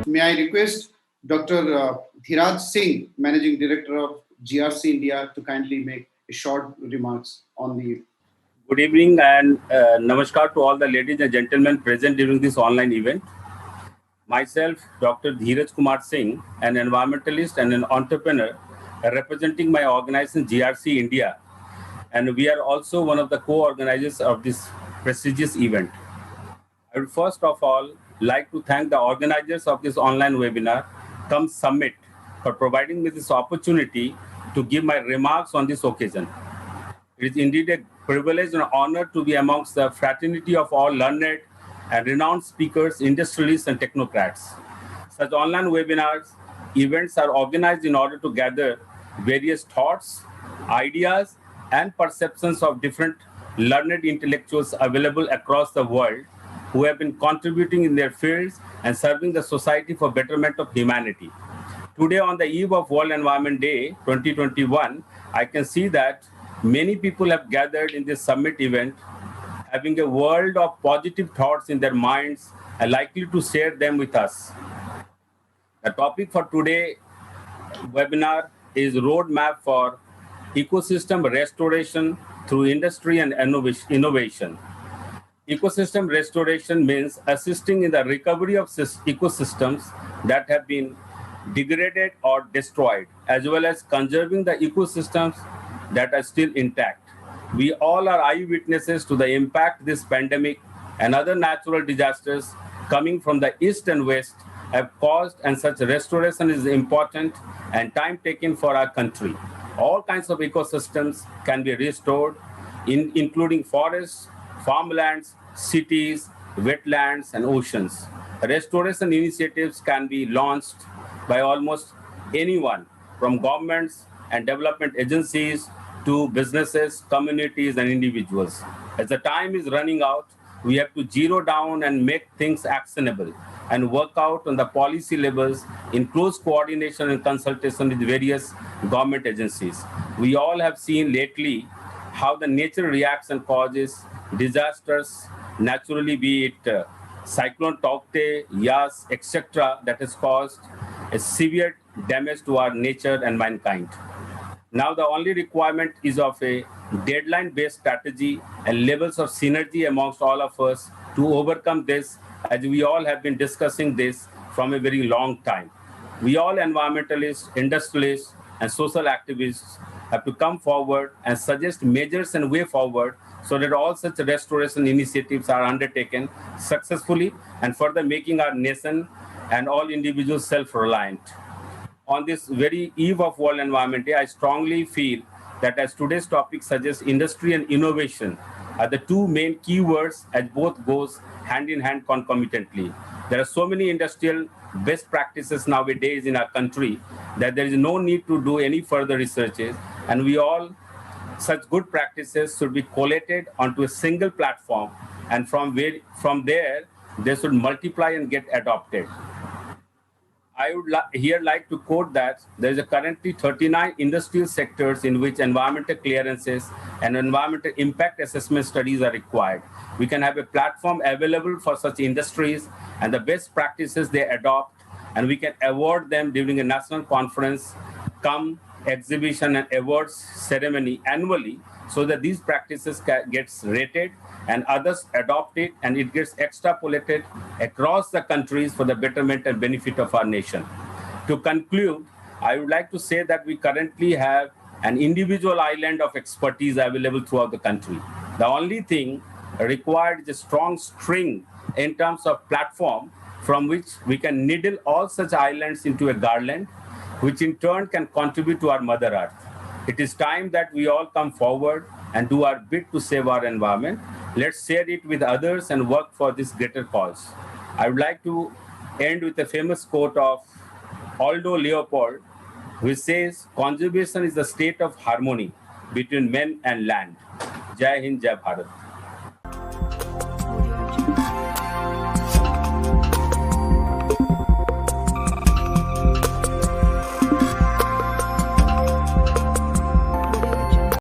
May I request Dr. Dhiraj Singh, Managing Director of GRC India, to kindly make a short remarks on the. Good evening and namaskar to all the ladies and gentlemen present during this online event. Myself, Dr. Dheeraj Kumar Singh, an environmentalist and an entrepreneur representing my organization GRC India, and we are also one of the co-organizers of this prestigious event. I would first of all like to thank the organizers of this online webinar, Come Summit, for providing me this opportunity to give my remarks on this occasion. It is indeed a privilege and honor to be amongst the fraternity of all learned and renowned speakers, industrialists, and technocrats. Such online webinars, events are organized in order to gather various thoughts, ideas, and perceptions of different learned intellectuals available across the world who have been contributing in their fields and serving the society for betterment of humanity. Today, on the eve of World Environment Day 2021, I can see that many people have gathered in this summit event, having a world of positive thoughts in their minds and likely to share them with us. The topic for today's webinar is Roadmap for Ecosystem Restoration through Industry and Innovation. Ecosystem restoration means assisting in the recovery of ecosystems that have been degraded or destroyed, as well as conserving the ecosystems that are still intact. We all are eyewitnesses to the impact this pandemic and other natural disasters coming from the east and west have caused, and such restoration is important and time taken for our country. All kinds of ecosystems can be restored, including forests, farmlands, cities, wetlands, and oceans. Restoration initiatives can be launched by almost anyone, from governments and development agencies to businesses, communities, and individuals. As the time is running out, we have to zero down and make things actionable and work out on the policy levels in close coordination and consultation with various government agencies. We all have seen lately how the nature reacts and causes disasters, naturally be it Cyclone Taukte, Yas, etc., that has caused a severe damage to our nature and mankind. Now the only requirement is of a deadline-based strategy and levels of synergy amongst all of us to overcome this, as we all have been discussing this from a very long time. We all environmentalists, industrialists, and social activists have to come forward and suggest measures and way forward so that all such restoration initiatives are undertaken successfully and further making our nation and all individuals self-reliant. On this very eve of World Environment Day, I strongly feel that as today's topic suggests, industry and innovation are the two main keywords, as both goes hand in hand concomitantly. There are so many industrial best practices nowadays in our country that there is no need to do any further researches, and we all such good practices should be collated onto a single platform, and from there they should multiply and get adopted. I would here like to quote that there is currently 39 industrial sectors in which environmental clearances and environmental impact assessment studies are required. We can have a platform available for such industries and the best practices they adopt, and we can award them during a national conference, exhibition and awards ceremony annually, so that these practices gets rated and others adopt it, and it gets extrapolated across the countries for the betterment and benefit of our nation. To conclude, I would like to say that we currently have an individual island of expertise available throughout the country. The only thing required is a strong string in terms of platform from which we can needle all such islands into a garland, which in turn can contribute to our Mother Earth. It is time that we all come forward and do our bit to save our environment. Let's share it with others and work for this greater cause. I would like to end with a famous quote of Aldo Leopold, which says, "Conservation is the state of harmony between men and land." Jai Hind, Jai Bharat.